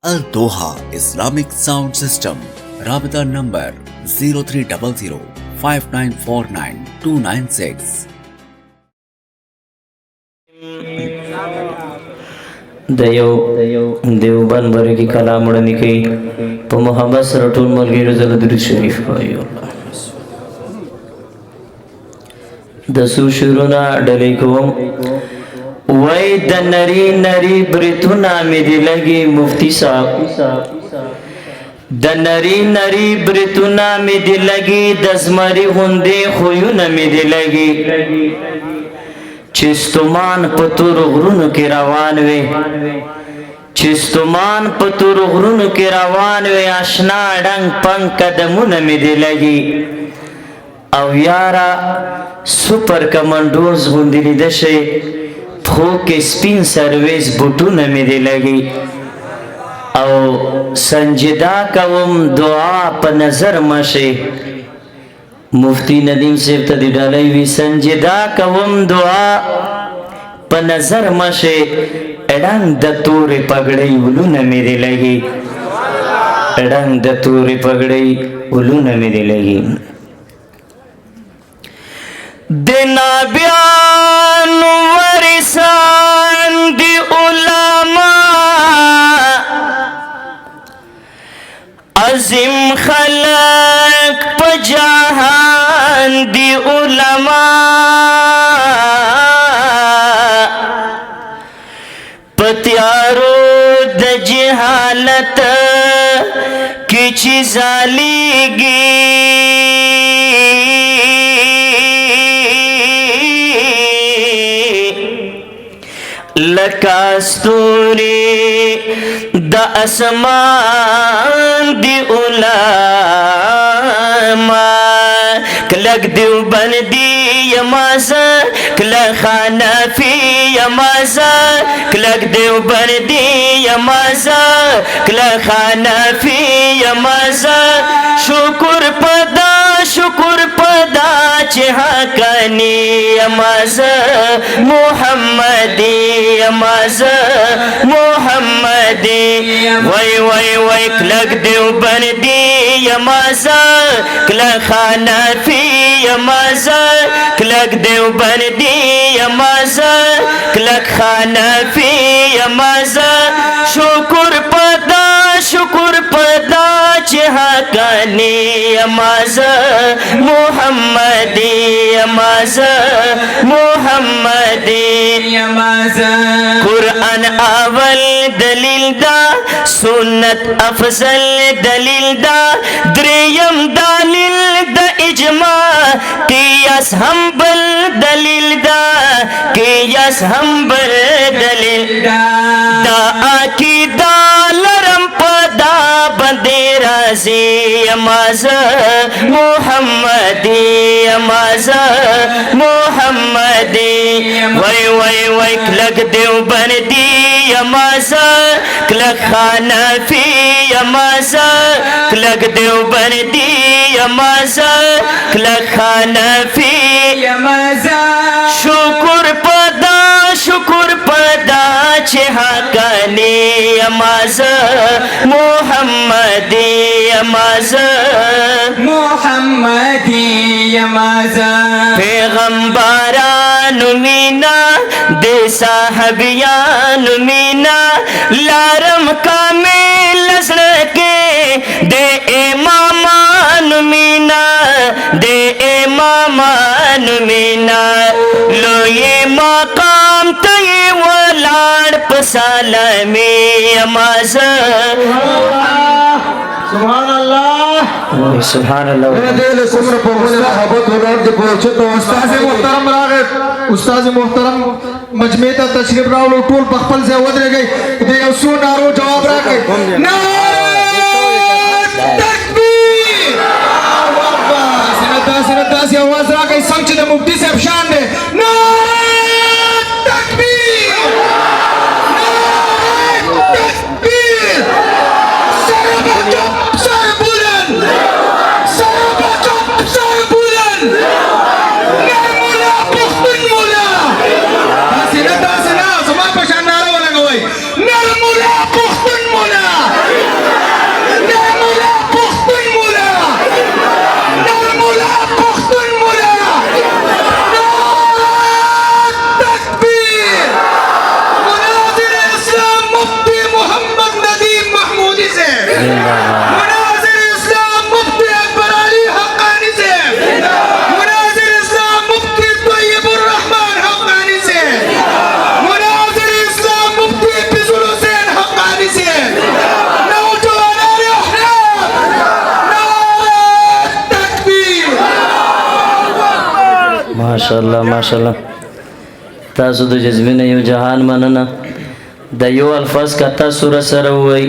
Al Doha Islamic Sound System. Rabita number 0300 5949 296. Deoband भरे की कलाम उड़नी की तो मोहम्मद सरटुल मलगी रज़ल दुरूद शरीफ पाई अल्लाह दसू शुरुना डलेकुम वै द नरी नरी ब्रितुना में लगी मुफ्ती साहब द नरी नरी ब्रितुना में लगी दसमरी हुंदे खुयुना में लगी चिस्तुमान पतुर गुरुन के रवान वे चिस्तुमान पतुर गुरुन के रवान वे आशना डंग पंग कदमुन में लगी अव्यारा सुपर कमांडोज गुंदिली दशे फो के स्पिन सर्विस बुटुन में लगी औ संजिदा कवम दुआ प नजर मशे मुफ्ती नदीम से तदी डाली भी संजिदा कवम दुआ प नजर मशे एडंग दतूरे पगड़े उलून मेरे लगी एडंग दतूरे पगड़े उलून मेरे लगी देना बयान वरिसान दी उलमा अज़ीम खलक पजहान दी उलमा पत्यारो द जहालत की चीज़ालीगी लकास्तूरी द असमान दी उलमा कलक दिव बन दी यमाज़ा कलक खाना फी यमाज़ा कलक दिव बन दी यमाज़ा कलक खाना फी यमाज़ा शुक्र पदा चहा कनी यमाज़ा मुहम्मदी यमाज़ा मुहम्मदी वै वै वै कलक दिव बन दी यमाज़ा कलक खाना फी यमाज़ा कलक दिव बन दी यमाज़ा कलक खाना फी यमाज़ा शुक्र पदा चहा कनी यमाज़ा मुहम्मदी यमाज़ा मुहम्मदी यमाज़ा कुरान अवल दलील दा सुन्नत अफजल दलील दा द्रियम दलील दा इजमा कियास हम्बल दलील दा कियास हम्बल दलील दा अकीदा लरम पदा बंदे राज़ी यमाज़ा मुहम्मदी यमाज़ा मुहम्मदी वै वै वै कलक देव बन दी यमाज़ा कलक खाना फी यमाज़ा कलक देव बन दी यमाज़ा कलक खाना फी यमाज़ा शुक्र पदा चहा कनी यमाज़ा मुहम्मदी यमाज़ा मुहम्मदी यमाज़ा पैगंबरान मीना दे साहबियान मीना लारम कामिल लड़के दे इमामान मीना दे इमामान मीना लो ये मकाम तय वलाड़ पसालमी यमाज़ा सुभान अल्लाह सुभान अल्लाह मेरे दिल कुमर पहुंचने मोहब्बत हो रहा है पहुंचे तो उस्ताद मोहतरम मजमेता तशरीफ रावल टूल पखपल से उधर गई दे उसू नारो जवाब रखे तकबीर अल्लाहु अकबर सिनता से आवाज रखे संचित मुफ्ती साहब शान ने Narmula Pukhtunmula माशाल्लाह माशाल्लाह تاسو د جذبې نه یو جهان مننه د یو الفاظ کا تاسو را سره وای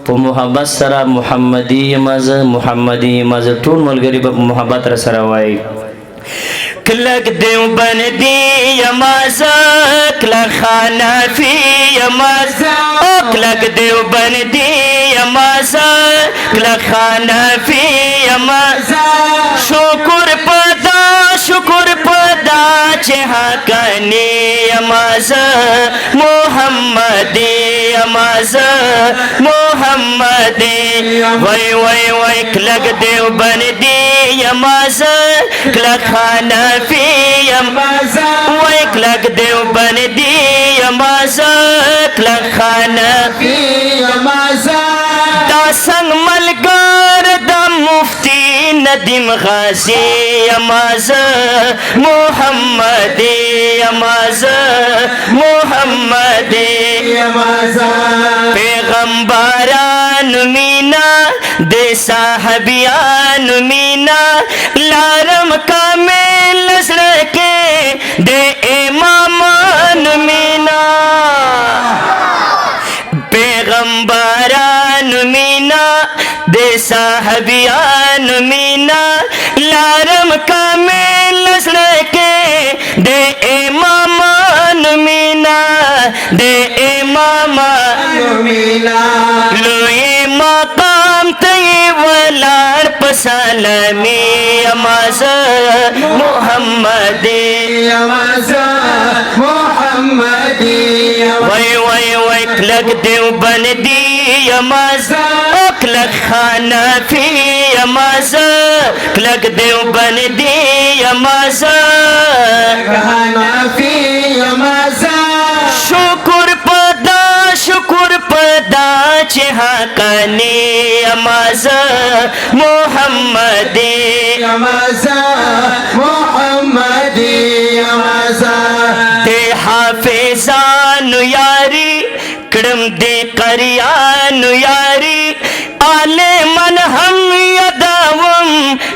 په محبت سره محمدي مزه ټول ملګری په محبت را سره وای کلک دیو بندی یمازه کلک خانفی یمازه کلک دیو بندی یمازه کلک خانفی یمازه شکر پدا چه حقانی یمازه محمدی یمازه محمدی وای کلک دیو بندی یمازه کلک خانفی یمازه وای کلک دیو بندی یمازه کلک خانفی یمازه دا سنگ ملګر د مفتی ندیم غازی یمازه محمدی یمازه محمدی یمازه پیغمبران مینا د صحابیان مینا لارم کامل سره کې د امامان مینا پیغمبران مینا د صحابیان مینا لارم کامل سره کې د امامان مینا د امامان مینا لوی مقام ته ولار پسلمی یمازه محمدی یمازه محمدی وای کلک دیو بندی یمازه کلک خانفی یمازه کلک دیو بندی یمازه خانفی یمازه شکر پدا چه حقانی یمازه محمدی یمازه محمدی یمازه دی حافظانو یاری کړم دی قریانو یاری عالمان هم یادوم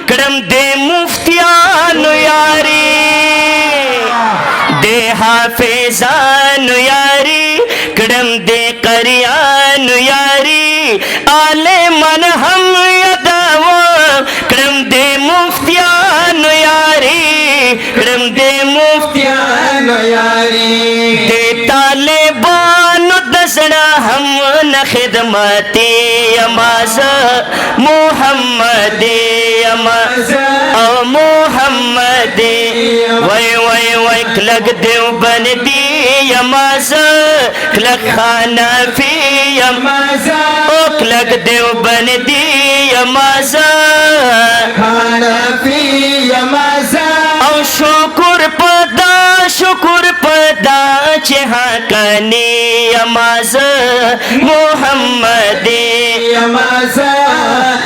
کړم دی مفتیانو یاری دی حافظانو یاری کړم دی قریانو یاری عالمان هم یادوم کړم دی مفتیانو یاری کړم دی مفتیانو یاری دی طالبانو دسنا هم نه خدمتي یمازه محمدی یمازه او محمدی وای کلک دیو بندی یمازه کلک خانفی یمازه او کلک دیو بندی یمازه خانفی یمازه او شکر پدا چه حقانی یمازه محمدی یمازه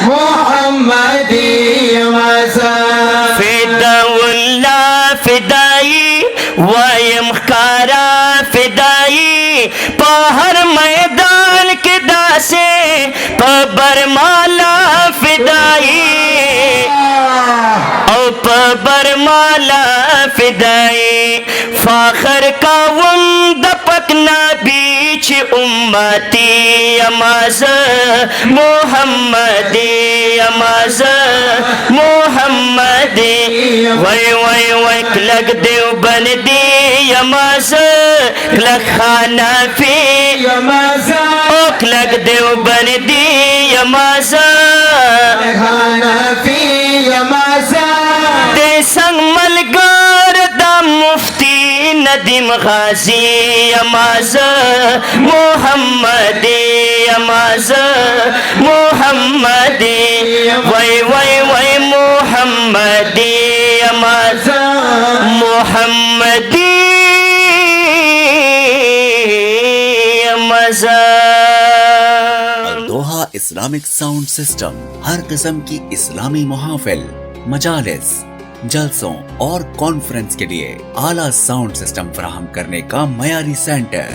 محمدی یمازه فداءالله فدایی وایم خکارا فدایی په هر میدان کې داسې په برمالا فدایی او په برمالا فدایی فاخر کاوم د پک نبی چې امتی یمازه محمدی یمازه محمدی وای کلک دیو بندی یمازه کلک خانفی یمازه او کلک دیو بندی یمازه خانفی یمازه د سنگ ملګر د مفتی ندیم غازی یمازه محمدی یمازه محمدی وای محمدی یمازه محمدی یمازه दोहा इस्लामिक साउंड सिस्टम हर किस्म की इस्लामी मुहाफिल मजालिस जलसों और कॉन्फ्रेंस के लिए आला साउंड सिस्टम फराहम करने का मयारी सेंटर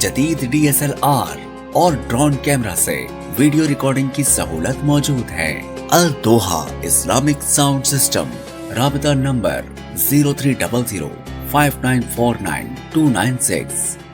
जदीद DSLR और ड्रोन कैमरा से वीडियो रिकॉर्डिंग की सहूलत मौजूद है। अल दोहा इस्लामिक साउंड सिस्टम राबता नंबर 0300 5949 296।